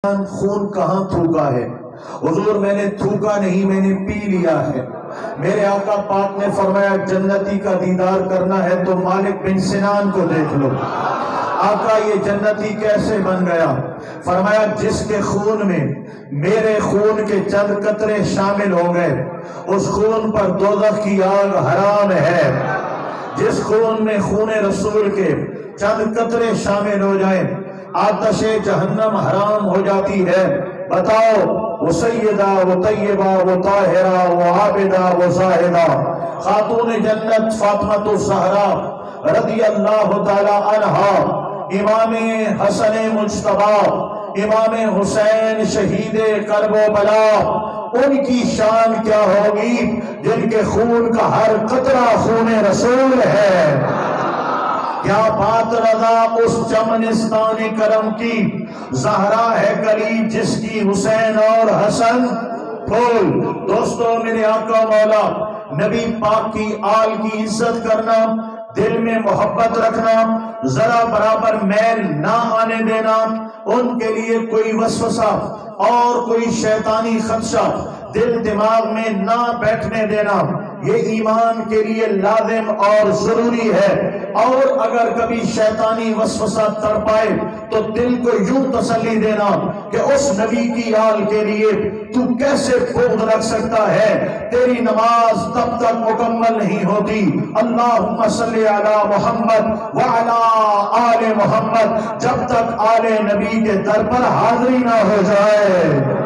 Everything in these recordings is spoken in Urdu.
خون کہاں تھوکا ہے؟ حضور میں نے تھوکا نہیں، میں نے پی لیا ہے۔ میرے آقا پاک نے فرمایا جنتی کا دیدار کرنا ہے تو مالک بن سنان کو دیکھ لو۔ آقا یہ جنتی کیسے بن گیا؟ فرمایا جس کے خون میں میرے خون کے چند قطرے شامل ہو گئے اس خون پر دوزخ کی آگ حرام ہے۔ جس خون میں خون رسول کے چند قطرے شامل ہو جائیں آتش جہنم حرام ہو جاتی ہے۔ بتاؤ وہ سیدہ وہ طیبہ وہ طاہرہ وہ عابدہ وہ زاہدہ خاتون جنت فاطمہ الزہرا رضی اللہ تعالی عنہا، امام حسن مجتبی، امام حسین شہید کربلا، ان کی شان کیا ہوگی جن کے خون کا ہر قطرہ خون رسول ہے۔ کیا بات رضا اس چمنستان کرم کی، زہرا ہے کلی جس کی حسین اور حسن پھول۔ دوستو میرے آقا مولا نبی پاک کی آل کی عزت کرنا، دل میں محبت رکھنا، ذرا برابر میل نہ آنے دینا، ان کے لیے کوئی وسوسہ اور کوئی شیطانی خدشہ دل دماغ میں نہ بیٹھنے دینا، یہ ایمان کے لیے لازم اور ضروری ہے۔ اور اگر کبھی شیطانی وسوسہ تڑپائے تو دل کو یوں تسلی دینا کہ اس نبی کی آل کے لیے تو کیسے بغض رکھ سکتا ہے، تیری نماز تب تک مکمل نہیں ہوتی۔ اللہم صلی علی محمد وعلی آل محمد، جب تک آل نبی کے در پر حاضری نہ ہو جائے۔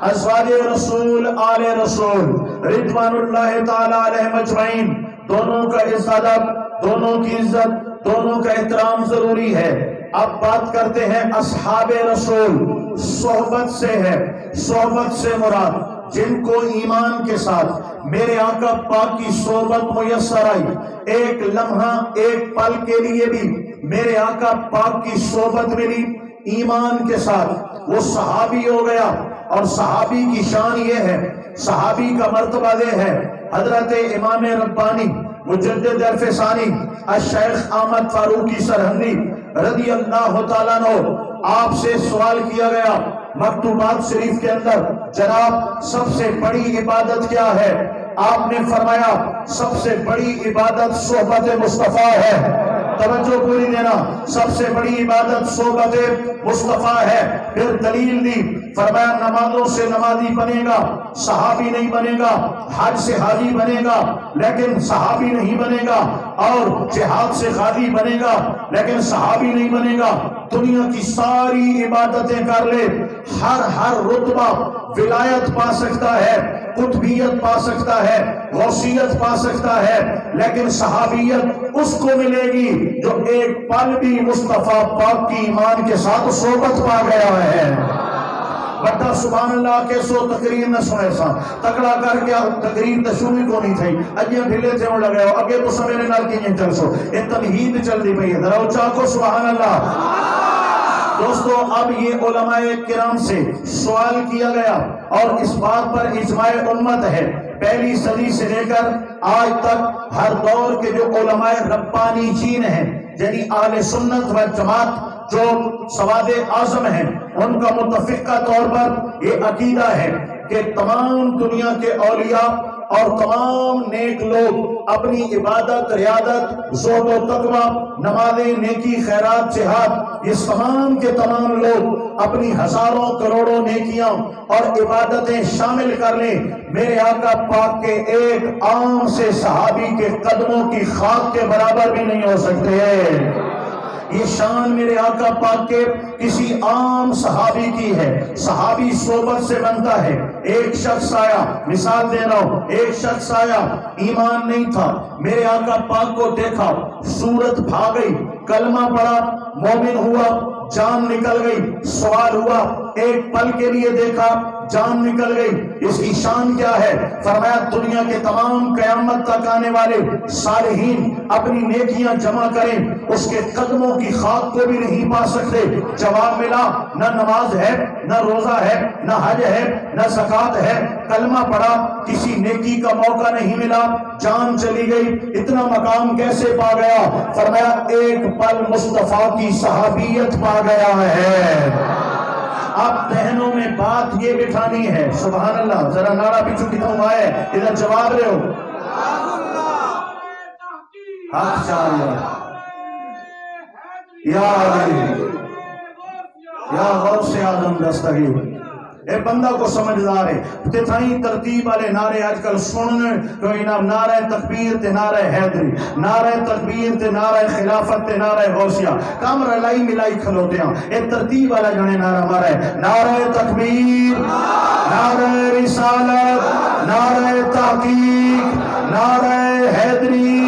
ازواج رسول آل رسول رضوان اللہ تعالی علیہ مجمعین، دونوں کا ادب، دونوں کی عزت، دونوں کا احترام ضروری ہے۔ اب بات کرتے ہیں اصحاب رسول، صحبت سے ہے۔ صحبت سے مراد جن کو ایمان کے ساتھ میرے آقا پاک کی صحبت میسر آئی، ایک لمحہ ایک پل کے لیے بھی میرے آقا پاک کی صحبت ملی ایمان کے ساتھ، وہ صحابی ہو گیا۔ اور صحابی کی شان یہ ہے، صحابی کا مرتبہ یہ ہے، حضرت امام ربانی مجدد عرف ثانی الشیخ احمد فاروقی سرہندی رضی اللہ تعالیٰ عنہ، آپ سے سوال کیا گیا مکتوبات شریف کے اندر، جناب سب سے بڑی عبادت کیا ہے؟ آپ نے فرمایا سب سے بڑی عبادت صحبت مصطفیٰ ہے۔ توجہ پوری دینا، سب سے بڑی عبادت صحبت مصطفیٰ ہے۔ پھر دلیل دی، فرمایا نمازوں سے نمازی بنے گا صحابی نہیں بنے گا، حج سے حاجی بنے گا لیکن صحابی نہیں بنے گا، اور جہاد سے غازی بنے گا لیکن صحابی نہیں بنے گا۔ دنیا کی ساری عبادتیں کر لے، ہر رتبہ ولایت پا سکتا ہے، قطبیت پا سکتا ہے، غوثیت پا سکتا ہے، لیکن صحابیت اس کو ملے گی جو ایک پل بھی مصطفیٰ پاک کی ایمان کے ساتھ صحبت پا گیا ہے۔ بڑا سبحان اللہ کے سو تقریر نہ سنے سا تکڑا کر کے تقریر تشوری کو نہیں تھی اجیاں ڈھلے تھے لگے ہو اگے تو سمیرے نال کی چل سو یہ تمہید چل دی پئی ہے، ذرا اچھا کو سبحان اللہ۔ دوستو اب یہ علماء کرام سے سوال کیا گیا اور اس بات پر اجماع امت ہے، پہلی صدی سے لے کر آج تک ہر دور کے جو علماء ربانی جین ہیں، یعنی اہل سنت و جماعت جو سواد اعظم ہیں، ان کا متفقہ طور پر یہ عقیدہ ہے کہ تمام دنیا کے اولیاء اور تمام نیک لوگ اپنی عبادت، ریاضت، زہد و تقوی، نمازیں، نیکی، خیرات، جہاد، یہ تمام کے تمام لوگ اپنی ہزاروں کروڑوں نیکیاں اور عبادتیں شامل کر لیں، میرے آقا پاک کے ایک عام سے صحابی کے قدموں کی خاک کے برابر بھی نہیں ہو سکتے۔ یہ شان میرے آقا پاک کے کسی عام صحابی کی ہے۔ صحابی صحبت سے بنتا ہے۔ ایک شخص آیا، مثال دے رہا ہوں، ایک شخص آیا ایمان نہیں تھا، میرے آقا پاک کو دیکھا، صورت بھاگ گئی، کلمہ پڑھا، مومن ہوا، جان نکل گئی، سوال ہوا، ایک پل کے لیے دیکھا، جان نکل گئی، اس کی شان کیا ہے؟ فرمایا دنیا کے تمام قیامت تک آنے والے صالحین اپنی نیکیاں جمع کریں، اس کے قدموں کی خاک کو بھی نہیں پا سکتے۔ جواب ملا، نہ نماز ہے، نہ روزہ ہے، نہ حج ہے، نہ زکوٰۃ ہے، کلمہ پڑھا، کسی نیکی کا موقع نہیں ملا، جان چلی گئی، اتنا مقام کیسے پا گیا؟ فرمایا ایک پل مصطفیٰ کی صحابیت پا گیا ہے۔ اب ذہنوں میں بات یہ بٹھانی ہے، سبحان اللہ، ذرا نعرہ بھی چونکہ تم آئے ادھر جواب رہے ہو، یا علی یا غوث اعظم دستگیر۔ اے بندہ کو سمجھدار ہے، تتھائیں ترتیب والے نعرے آج کل سننے تو انہاں نعرہ تکبیر تے نعرہ حیدری، نعرہ تکبیر تے نعرہ خلافت تے نعرہ غوثیہ، کام رلائی ملائی کھلوتے ہیں۔ اے ترتیب والا جنے نعرہ مارا ہے، نعرہ تکبیر، نعرہ رسالت، نعرہ تحقیق، نعرہ حیدری،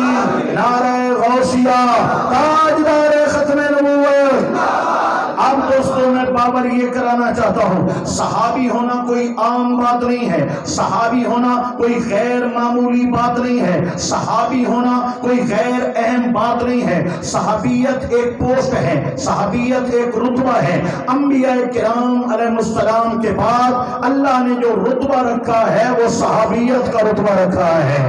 نعرہ غوثیہ، تاجدار ختم نبوت۔ اب دوستوں میں بابر یہ کرانا چاہتا ہوں، صحابی ہونا کوئی عام بات نہیں ہے، صحابی ہونا کوئی غیر معمولی بات نہیں ہے، صحابی ہونا کوئی غیر اہم بات نہیں ہے۔ صحابیت ایک پوسٹ ہے، صحابیت ایک رتبہ ہے۔ انبیاء کرام علیہ السلام کے بعد اللہ نے جو رتبہ رکھا ہے وہ صحابیت کا رتبہ رکھا ہے،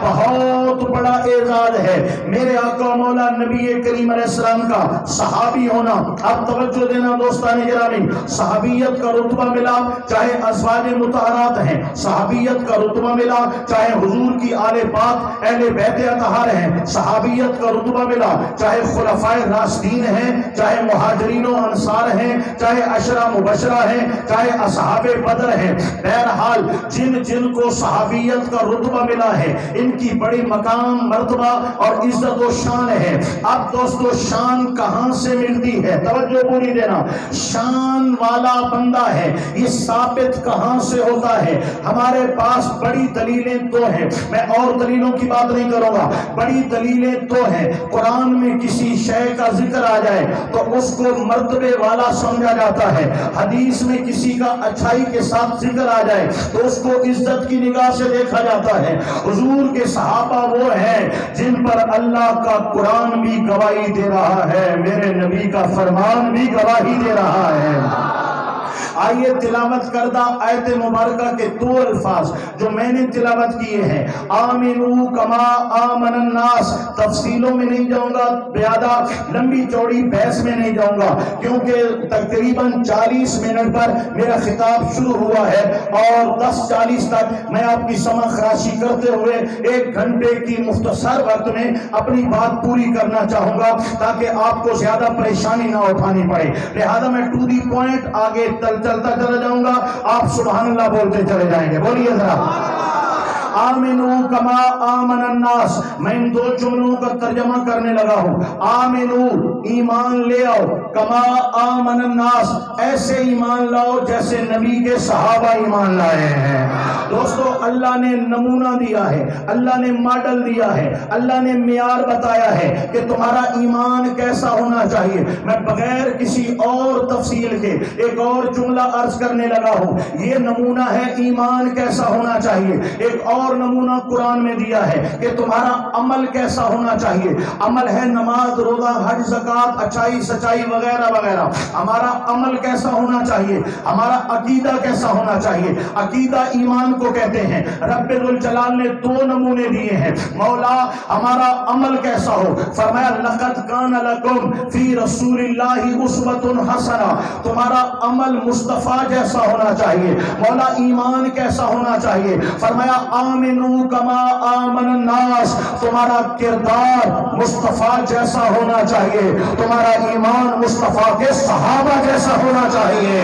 بہت بڑا اعزاز ہے میرے آقا مولا نبی کریم علیہ السلام کا صحابی ہونا۔ اب توجہ دینا دوستان گرامی، صحابیت کا رتبہ ملا چاہے ازواج مطہرات ہیں، صحابیت کا رتبہ ملا چاہے حضور کی آل پاک اہل بیت اطہار ہیں، صحابیت کا رتبہ ملا چاہے خلفائے راشدین ہیں، چاہے مہاجرین و انصار ہیں، چاہے عشرہ مبشرہ ہیں، چاہے اصحاب بدر ہیں۔ بہرحال جن جن کو صحابیت کا رتبہ ملا ہے ان کی بڑی مقام مرتبہ اور عزت و شان ہے۔ اب دوستو شان کہاں سے ملتی ہے؟ توجہ پوری دینا، شان والا بندہ ہے یہ ثابت کہاں سے ہوتا ہے؟ ہمارے پاس بڑی دلیلیں دو ہیں، میں اور دلیلوں کی بات نہیں کروں گا، بڑی دلیلیں دو ہیں۔ قرآن میں کسی شے کا ذکر آ جائے تو اس کو مرتبے والا سمجھا جاتا ہے، حدیث میں کسی کا اچھائی کے ساتھ ذکر آ جائے تو اس کو عزت کی نگاہ سے دیکھا جاتا ہے۔ حضور کے صحابہ وہ ہیں جن پر اللہ کا قرآن بھی گواہی دے رہا ہے، میرے نبی کا فرمان بھی گواہی دے رہا ہے۔ آئیے تلاوت کردہ آیت مبارکہ کے دو الفاظ جو میں نے تلاوت کیے ہیں، آمنو کما آمن الناس، تفصیلوں میں نہیں جاؤں گا، زیادہ لمبی چوڑی بحث میں نہیں جاؤں گا کیونکہ تقریباً 40 منٹ پر میرا خطاب شروع ہوا ہے اور 10:40 تک میں آپ کی سمع خراشی کرتے ہوئے 1 گھنٹے کی مختصر وقت میں اپنی بات پوری کرنا چاہوں گا تاکہ آپ کو زیادہ پریشانی نہ اٹھانی پڑے، لہذا میں ٹو دی پوائنٹ آگے چلتا چلا جاؤں گا، آپ سبحان اللہ بولتے چلے جائیں گے، بولیے ذرا آمنو کما آمن الناس۔ میں ان دو جملوں کا ترجمہ کرنے لگا ہوں، آمنو ایمان لے آؤ، کما آمن الناس ایسے ایمان لاؤ جیسے نبی کے صحابہ ایمان لائے ہیں۔ دوستو اللہ نے نمونہ دیا ہے، اللہ نے ماڈل دیا ہے، اللہ نے معیار بتایا ہے کہ تمہارا ایمان کیسا ہونا چاہیے۔ میں بغیر کسی اور تفصیل کے ایک اور جملہ عرض کرنے لگا ہوں، یہ نمونہ ہے ایمان کیسا ہونا چاہیے۔ ایک اور نمونہ قرآن میں دیا ہے کہ تمہارا عمل کیسا ہونا چاہیے۔ عمل ہے نماز، روزہ، حج، زکوٰۃ، اچھائی سچائی وغیرہ وغیرہ۔ ہمارا عمل کیسا ہونا چاہیے، ہمارا عقیدہ کیسا ہونا چاہیے۔ عقیدہ ایمان کو کہتے ہیں۔ رب ذوالجلال نے 2 نمونے دیے ہیں، مولا ہمارا عمل کیسا ہو، فرمایا لقد کان لکم فی رسول اللہ اسوۃ حسنہ، تمہارا عمل مصطفیٰ جیسا ہونا چاہیے۔ مولا ایمان کیسا ہونا چاہیے، فرمایا آمنو کما آمن الناس، تمہارا کردار مصطفیٰ جیسا ہونا چاہیے، تمہارا ایمان مصطفیٰ کے صحابہ جیسا ہونا چاہیے۔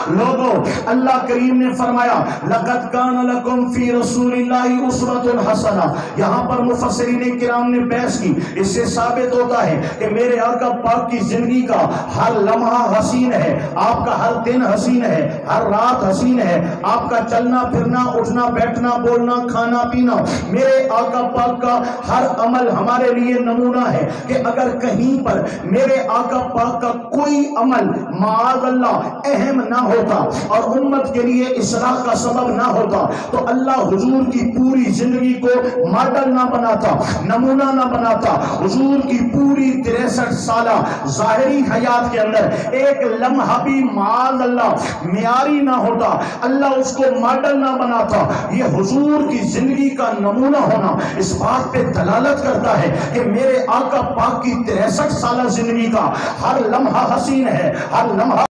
لوگوں اللہ کریم نے فرمایا لقد کان لکم فی رسول اللہ اسوۃ حسنہ، یہاں پر مفسرین کرام نے بحث کی، اس سے ثابت ہوتا ہے کہ میرے آقا پاک کی زندگی کا ہر لمحہ حسین ہے، آپ کا ہر دن حسین ہے، ہر رات حسین ہے، آپ کا چلنا پھرنا، اٹھنا بیٹھنا، بولنا کھانا پینا، میرے آقا پاک کا ہر عمل ہمارے لیے نمونہ ہے کہ اگر کہیں پر میرے آقا پاک کا کوئی عمل معاذ اللہ اہم نہ ہوتا اور امت کے لیے اصلاح کا سبب نہ ہوتا تو اللہ حضور کی پوری زندگی کو ماڈل نہ بناتا، نمونہ نہ بناتا۔ حضور کی پوری 63 سالہ ظاہری حیات کے اندر ایک لمحہ بھی معاذ اللہ معیاری نہ ہوتا، اللہ اس کو ماڈل نہ بناتا۔ یہ حضور کی زندگی کا نمونہ ہونا اس بات پہ دلالت کرتا ہے کہ میرے آقا پاک کی 63 سالہ زندگی کا ہر لمحہ حسین ہے، ہر لمحہ